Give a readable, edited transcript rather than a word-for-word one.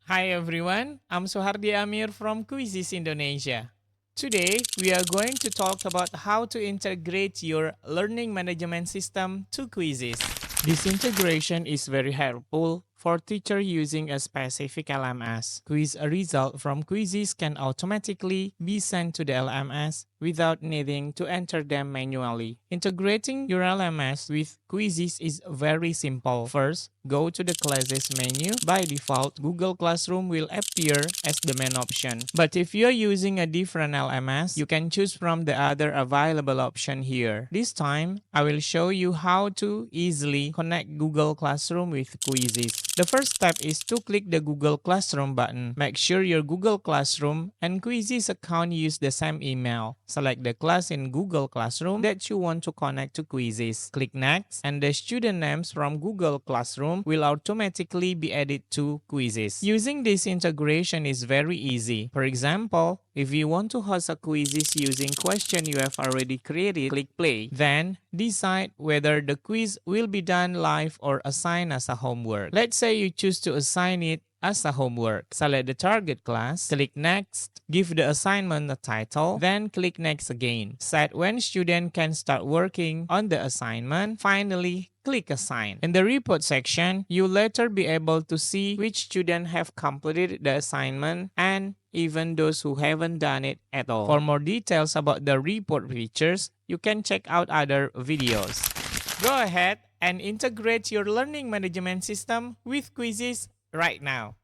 Hi everyone, I'm Sohardi Amir from Quizizz Indonesia. Today, we are going to talk about how to integrate your learning management system to Quizizz. This integration is very helpful for teacher using a specific LMS. Quiz result from Quizizz can automatically be sent to the LMS without needing to enter them manually. Integrating your LMS with Quizizz is very simple. First, go to the classes menu. By default, Google Classroom will appear as the main option. But if you're using a different LMS, you can choose from the other available option here. This time, I will show you how to easily connect Google Classroom with Quizizz. The first step is to click the Google Classroom button. Make sure your Google Classroom and Quizizz account use the same email. Select the class in Google Classroom that you want to connect to Quizizz. Click Next, and the student names from Google Classroom will automatically be added to Quizizz. Using this integration is very easy. For example, if you want to host a Quizizz using question you have already created, click Play. Then, decide whether the quiz will be done live or assigned as a homework. Let's say you choose to assign it as a homework. Select the target class, click Next, give the assignment a title, then click Next again. Set when student can start working on the assignment. Finally, click Assign. In the report section, you'll later be able to see which students have completed the assignment and even those who haven't done it at all. For more details about the report features, you can check out other videos. Go ahead and integrate your learning management system with Quizizz right now.